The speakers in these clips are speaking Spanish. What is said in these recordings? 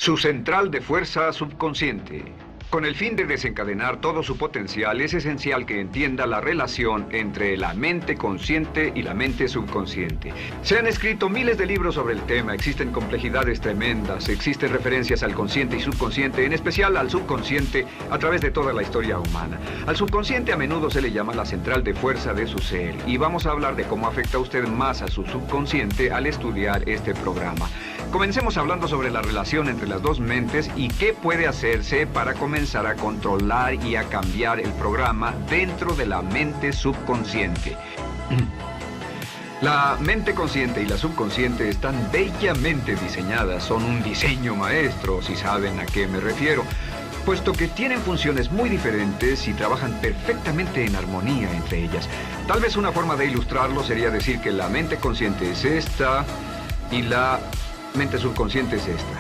Su central de fuerza subconsciente. Con el fin de desencadenar todo su potencial, es esencial que entienda la relación entre la mente consciente y la mente subconsciente. Se han escrito miles de libros sobre el tema, existen complejidades tremendas, existen referencias al consciente y subconsciente, en especial al subconsciente, a través de toda la historia humana. Al subconsciente a menudo se le llama la central de fuerza de su ser, y vamos a hablar de cómo afecta a usted más a su subconsciente al estudiar este programa. Comencemos hablando sobre la relación entre las dos mentes y qué puede hacerse para comenzar a controlar y a cambiar el programa dentro de la mente subconsciente. La mente consciente y la subconsciente están bellamente diseñadas, son un diseño maestro, si saben a qué me refiero, puesto que tienen funciones muy diferentes y trabajan perfectamente en armonía entre ellas. Tal vez una forma de ilustrarlo sería decir que la mente consciente es esta y la mente subconsciente es esta.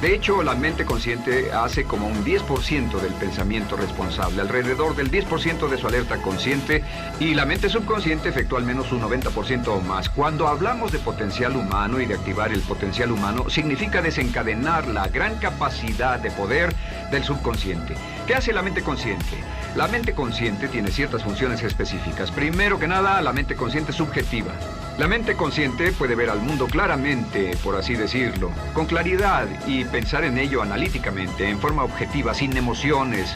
De hecho, la mente consciente hace como un 10% del pensamiento responsable, alrededor del 10% de su alerta consciente, y la mente subconsciente efectúa al menos un 90% o más. Cuando hablamos de potencial humano y de activar el potencial humano, significa desencadenar la gran capacidad de poder del subconsciente. ¿Qué hace la mente consciente? La mente consciente tiene ciertas funciones específicas. Primero que nada, la mente consciente es subjetiva. La mente consciente puede ver al mundo claramente, por así decirlo, con claridad y pensar en ello analíticamente, en forma objetiva, sin emociones.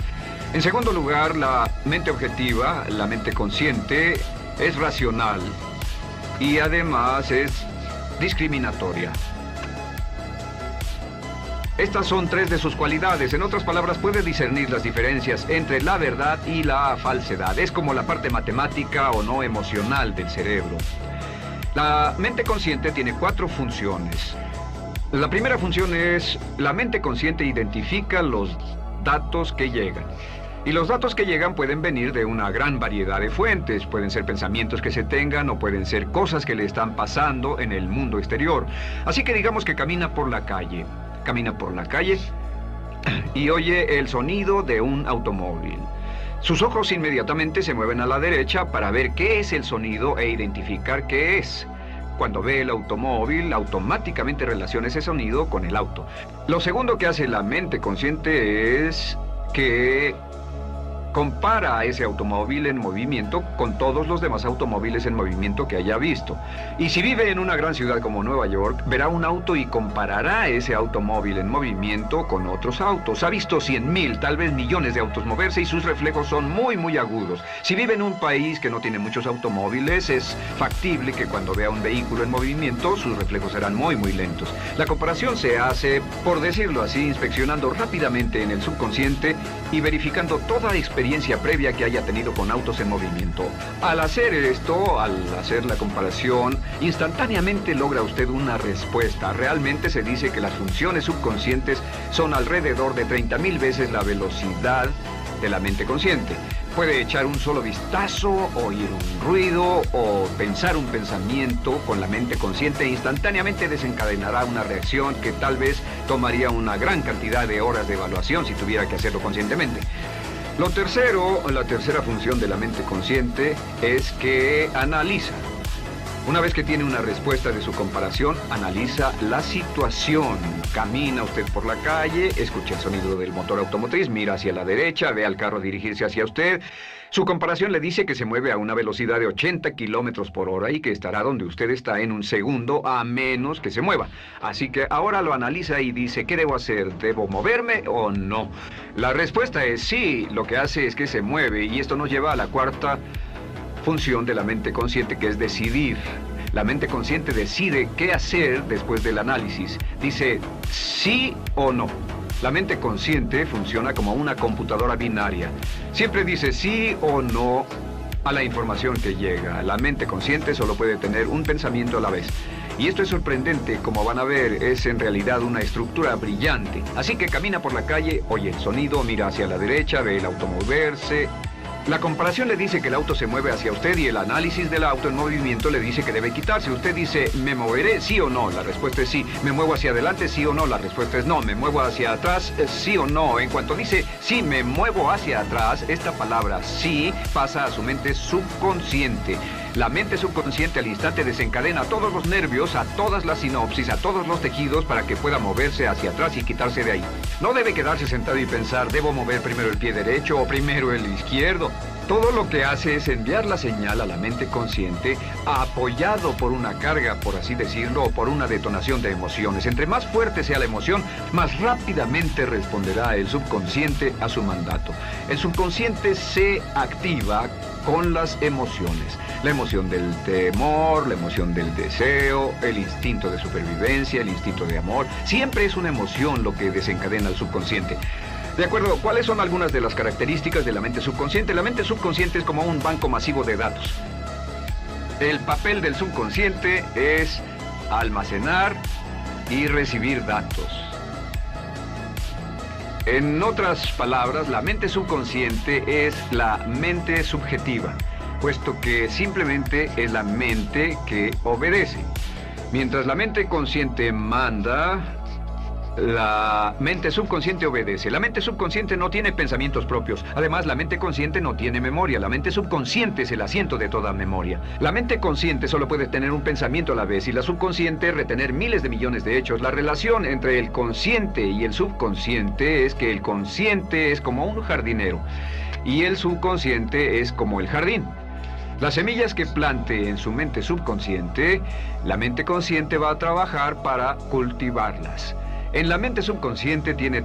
En segundo lugar, la mente objetiva, la mente consciente, es racional y además es discriminatoria. Estas son tres de sus cualidades. En otras palabras, puede discernir las diferencias entre la verdad y la falsedad. Es como la parte matemática o no emocional del cerebro. La mente consciente tiene 4 funciones. La primera función es: la mente consciente identifica los datos que llegan. Y los datos que llegan pueden venir de una gran variedad de fuentes. Pueden ser pensamientos que se tengan o pueden ser cosas que le están pasando en el mundo exterior. Así que digamos que camina por la calle. Camina por la calle y oye el sonido de un automóvil. Sus ojos inmediatamente se mueven a la derecha para ver qué es el sonido e identificar qué es. Cuando ve el automóvil, automáticamente relaciona ese sonido con el auto. Lo segundo que hace la mente consciente es que compara a ese automóvil en movimiento con todos los demás automóviles en movimiento que haya visto. Y si vive en una gran ciudad como Nueva York, verá un auto y comparará ese automóvil en movimiento con otros autos. Ha visto 100,000, tal vez millones de autos moverse y sus reflejos son muy agudos. Si vive en un país que no tiene muchos automóviles, es factible que cuando vea un vehículo en movimiento, sus reflejos serán muy lentos. La comparación se hace, por decirlo así, inspeccionando rápidamente en el subconsciente y verificando toda experiencia previa que haya tenido con autos en movimiento. Al hacer esto, al hacer la comparación, instantáneamente logra usted una respuesta. Realmente se dice que las funciones subconscientes son alrededor de 30,000 veces la velocidad de la mente consciente. Puede echar un solo vistazo, oír un ruido o pensar un pensamiento con la mente consciente e instantáneamente desencadenará una reacción que tal vez tomaría una gran cantidad de horas de evaluación si tuviera que hacerlo conscientemente. La tercera función de la mente consciente es que analiza. Una vez que tiene una respuesta de su comparación, analiza la situación. Camina usted por la calle, escucha el sonido del motor automotriz, mira hacia la derecha, ve al carro dirigirse hacia usted. Su comparación le dice que se mueve a una velocidad de 80 kilómetros por hora y que estará donde usted está en un segundo, a menos que se mueva. Así que ahora lo analiza y dice: ¿qué debo hacer? ¿Debo moverme o no? La respuesta es sí. Lo que hace es que se mueve, y esto nos lleva a la cuarta función de la mente consciente, que es decidir. La mente consciente decide qué hacer después del análisis. Dice sí o no. La mente consciente funciona como una computadora binaria. Siempre dice sí o no a la información que llega. La mente consciente solo puede tener un pensamiento a la vez. Y esto es sorprendente, como van a ver, es en realidad una estructura brillante. Así que camina por la calle, oye el sonido, mira hacia la derecha, ve el auto moverse. La comparación le dice que el auto se mueve hacia usted y el análisis del auto en movimiento le dice que debe quitarse. Usted dice: ¿me moveré? ¿Sí o no? La respuesta es sí. ¿Me muevo hacia adelante? ¿Sí o no? La respuesta es no. ¿Me muevo hacia atrás? ¿Sí o no? En cuanto dice sí, me muevo hacia atrás, esta palabra sí pasa a su mente subconsciente. La mente subconsciente al instante desencadena todos los nervios, a todas las sinapsis, a todos los tejidos para que pueda moverse hacia atrás y quitarse de ahí. No debe quedarse sentado y pensar, ¿debo mover primero el pie derecho o primero el izquierdo? Todo lo que hace es enviar la señal a la mente consciente, apoyado por una carga, por así decirlo, o por una detonación de emociones. Entre más fuerte sea la emoción, más rápidamente responderá el subconsciente a su mandato. El subconsciente se activa con las emociones. La emoción del temor, la emoción del deseo, el instinto de supervivencia, el instinto de amor. Siempre es una emoción lo que desencadena el subconsciente. De acuerdo, ¿cuáles son algunas de las características de la mente subconsciente? La mente subconsciente es como un banco masivo de datos. El papel del subconsciente es almacenar y recibir datos. En otras palabras, la mente subconsciente es la mente subjetiva, puesto que simplemente es la mente que obedece. Mientras la mente consciente manda, la mente subconsciente obedece. La mente subconsciente no tiene pensamientos propios. Además, la mente consciente no tiene memoria. La mente subconsciente es el asiento de toda memoria. La mente consciente solo puede tener un pensamiento a la vez y la subconsciente retener miles de millones de hechos. La relación entre el consciente y el subconsciente es que el consciente es como un jardinero y el subconsciente es como el jardín. Las semillas que plante en su mente subconsciente, la mente consciente va a trabajar para cultivarlas. En la mente subconsciente tiene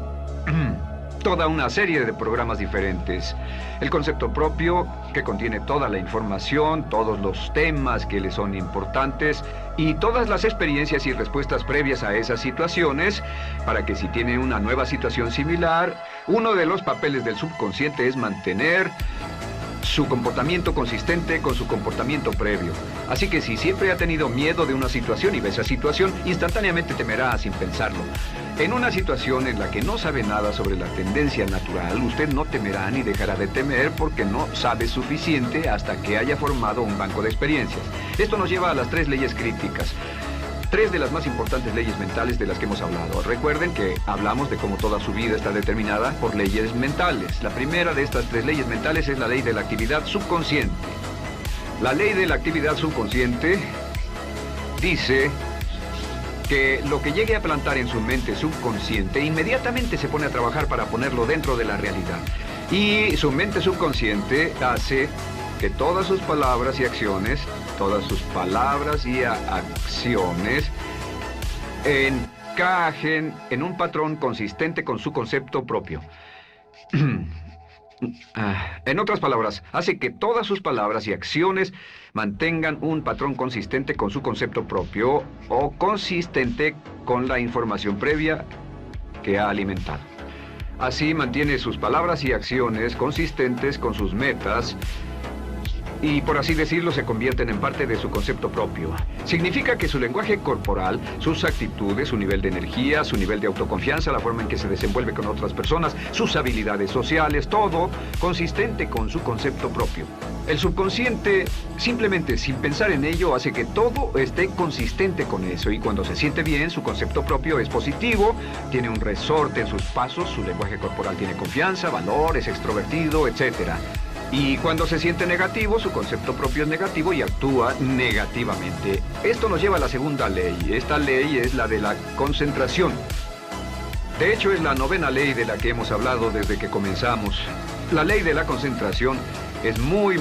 toda una serie de programas diferentes. El concepto propio, que contiene toda la información, todos los temas que le son importantes y todas las experiencias y respuestas previas a esas situaciones, para que si tiene una nueva situación similar, uno de los papeles del subconsciente es mantener su comportamiento consistente con su comportamiento previo. Así que si siempre ha tenido miedo de una situación y ve esa situación, instantáneamente temerá sin pensarlo. En una situación en la que no sabe nada sobre la tendencia natural, usted no temerá ni dejará de temer porque no sabe suficiente hasta que haya formado un banco de experiencias. Esto nos lleva a las 3 leyes críticas. 3 de las más importantes leyes mentales de las que hemos hablado. Recuerden que hablamos de cómo toda su vida está determinada por leyes mentales. La primera de estas 3 leyes mentales es la ley de la actividad subconsciente. La ley de la actividad subconsciente dice que lo que llegue a plantar en su mente subconsciente inmediatamente se pone a trabajar para ponerlo dentro de la realidad. Y su mente subconsciente hace que todas sus palabras y acciones encajen en un patrón consistente con su concepto propio. En otras palabras, hace que todas sus palabras y acciones mantengan un patrón consistente con su concepto propio o consistente con la información previa que ha alimentado. Así mantiene sus palabras y acciones consistentes con sus metas y, por así decirlo, se convierten en parte de su concepto propio. Significa que su lenguaje corporal, sus actitudes, su nivel de energía, su nivel de autoconfianza, la forma en que se desenvuelve con otras personas, sus habilidades sociales, todo consistente con su concepto propio. El subconsciente, simplemente sin pensar en ello, hace que todo esté consistente con eso, y cuando se siente bien, su concepto propio es positivo, tiene un resorte en sus pasos, su lenguaje corporal tiene confianza, valor, es extrovertido, etc. Y cuando se siente negativo, su concepto propio es negativo y actúa negativamente. Esto nos lleva a la segunda ley. Esta ley es la de la concentración. De hecho, es la 9ª ley de la que hemos hablado desde que comenzamos. La ley de la concentración es muy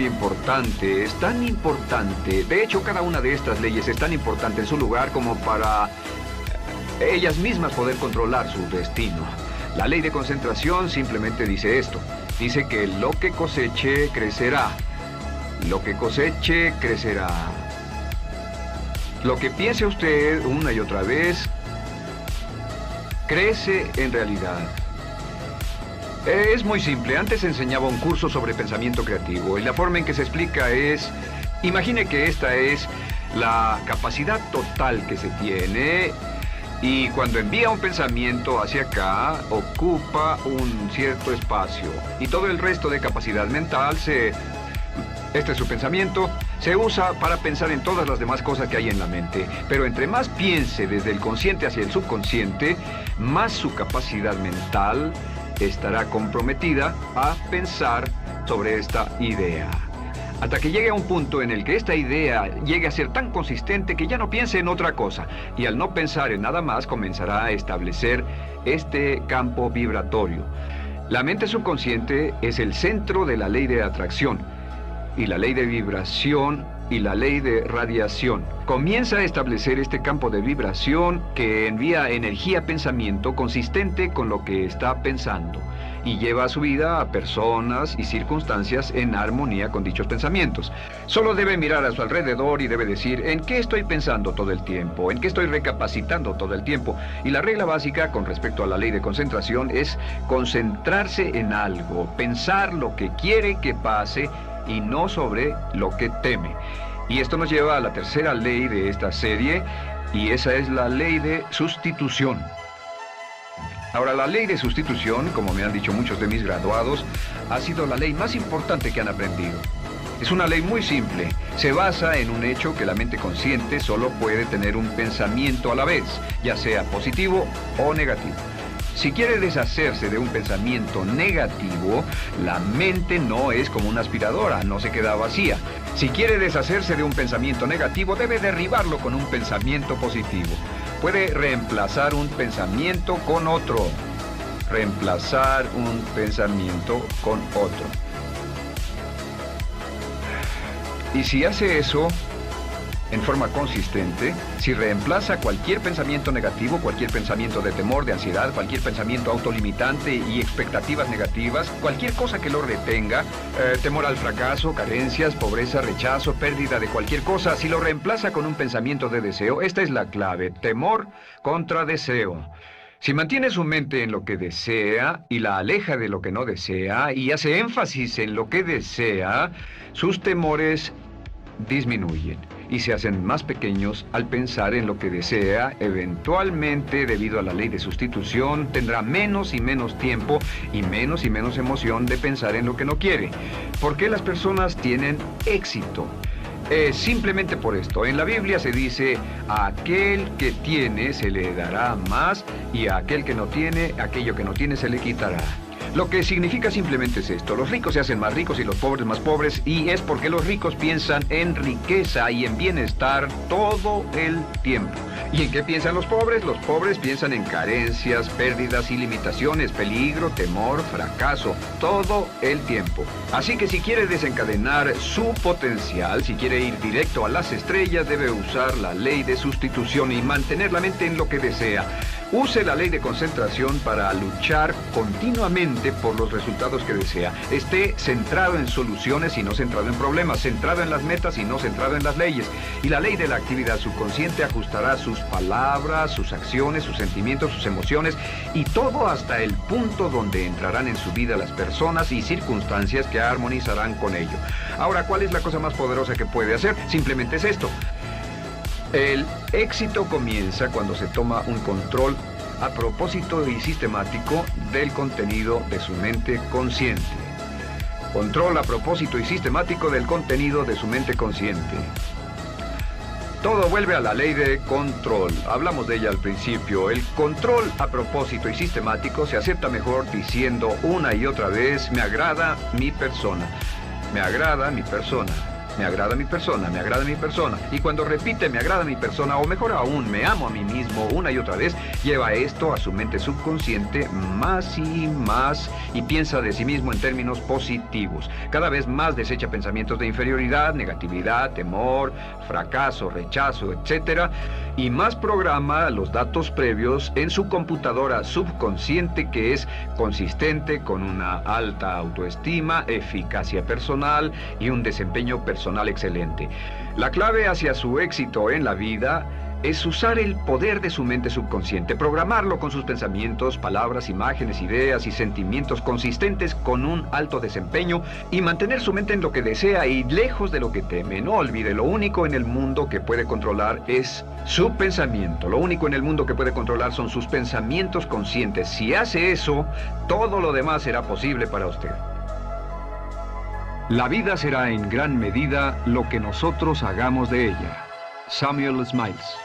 importante. Es tan importante. De hecho, cada una de estas leyes es tan importante en su lugar como para ellas mismas poder controlar su destino. La ley de concentración simplemente dice esto. Dice que lo que coseche, crecerá. Lo que coseche, crecerá. Lo que piense usted una y otra vez, crece en realidad. Es muy simple. Antes enseñaba un curso sobre pensamiento creativo y la forma en que se explica es, imagine que esta es la capacidad total que se tiene. Y cuando envía un pensamiento hacia acá, ocupa un cierto espacio. Y todo el resto de capacidad mental, este es su pensamiento, se usa para pensar en todas las demás cosas que hay en la mente. Pero entre más piense desde el consciente hacia el subconsciente, más su capacidad mental estará comprometida a pensar sobre esta idea. hasta que llegue a un punto en el que esta idea llegue a ser tan consistente que ya no piense en otra cosa, y al no pensar en nada más comenzará a establecer este campo vibratorio. La mente subconsciente es el centro de la ley de atracción, y la ley de vibración y la ley de radiación. Comienza a establecer este campo de vibración que envía energía-pensamiento consistente con lo que está pensando y lleva a su vida a personas y circunstancias en armonía con dichos pensamientos. Solo debe mirar a su alrededor y debe decir: ¿en qué estoy pensando todo el tiempo? ¿En qué estoy recapacitando todo el tiempo? Y la regla básica con respecto a la ley de concentración es concentrarse en algo, pensar lo que quiere que pase y no sobre lo que teme. Y esto nos lleva a la tercera ley de esta serie, y esa es la ley de sustitución. Ahora, la ley de sustitución, como me han dicho muchos de mis graduados, ha sido la ley más importante que han aprendido. Es una ley muy simple. Se basa en un hecho que la mente consciente solo puede tener un pensamiento a la vez, ya sea positivo o negativo. Si quiere deshacerse de un pensamiento negativo, la mente no es como una aspiradora, no se queda vacía. Si quiere deshacerse de un pensamiento negativo, debe derribarlo con un pensamiento positivo. Puede reemplazar un pensamiento con otro. Reemplazar un pensamiento con otro. Y si hace eso en forma consistente, si reemplaza cualquier pensamiento negativo, cualquier pensamiento de temor, de ansiedad, cualquier pensamiento autolimitante y expectativas negativas, cualquier cosa que lo retenga, temor al fracaso, carencias, pobreza, rechazo, pérdida de cualquier cosa, si lo reemplaza con un pensamiento de deseo, esta es la clave: temor contra deseo. Si mantiene su mente en lo que desea y la aleja de lo que no desea y hace énfasis en lo que desea, sus temores disminuyen y se hacen más pequeños al pensar en lo que desea. Eventualmente, debido a la ley de sustitución, tendrá menos y menos tiempo y menos emoción de pensar en lo que no quiere. ¿Por qué las personas tienen éxito? Simplemente por esto. En la Biblia se dice: a aquel que tiene se le dará más, y a aquel que no tiene, aquello que no tiene se le quitará. Lo que significa simplemente es esto: los ricos se hacen más ricos y los pobres más pobres, y es porque los ricos piensan en riqueza y en bienestar todo el tiempo. ¿Y en qué piensan los pobres? Los pobres piensan en carencias, pérdidas y limitaciones, peligro, temor, fracaso, todo el tiempo. Así que si quiere desencadenar su potencial, si quiere ir directo a las estrellas, debe usar la ley de sustitución y mantener la mente en lo que desea. Use la ley de concentración para luchar continuamente por los resultados que desea. Esté centrado en soluciones y no centrado en problemas, centrado en las metas y no centrado en las leyes. Y la ley de la actividad subconsciente ajustará sus palabras, sus acciones, sus sentimientos, sus emociones y todo hasta el punto donde entrarán en su vida las personas y circunstancias que armonizarán con ello. Ahora, ¿cuál es la cosa más poderosa que puede hacer? Simplemente es esto: el éxito comienza cuando se toma un control a propósito y sistemático del contenido de su mente consciente. Control a propósito y sistemático del contenido de su mente consciente. Todo vuelve a la ley de control. Hablamos de ella al principio. El control a propósito y sistemático se acepta mejor diciendo una y otra vez: me agrada mi persona. Me agrada mi persona. Me agrada mi persona, me agrada mi persona. Y cuando repite me agrada mi persona, o mejor aún, me amo a mí mismo una y otra vez, lleva esto a su mente subconsciente más y más y piensa de sí mismo en términos positivos. Cada vez más desecha pensamientos de inferioridad, negatividad, temor, fracaso, rechazo, etc. Y más programa los datos previos en su computadora subconsciente, que es consistente con una alta autoestima, eficacia personal y un desempeño personal excelente. La clave hacia su éxito en la vida es usar el poder de su mente subconsciente, programarlo con sus pensamientos, palabras, imágenes, ideas y sentimientos consistentes con un alto desempeño y mantener su mente en lo que desea y lejos de lo que teme. No olvide, lo único en el mundo que puede controlar es su pensamiento. Lo único en el mundo que puede controlar son sus pensamientos conscientes. Si hace eso, todo lo demás será posible para usted. La vida será en gran medida lo que nosotros hagamos de ella. Samuel Smiles.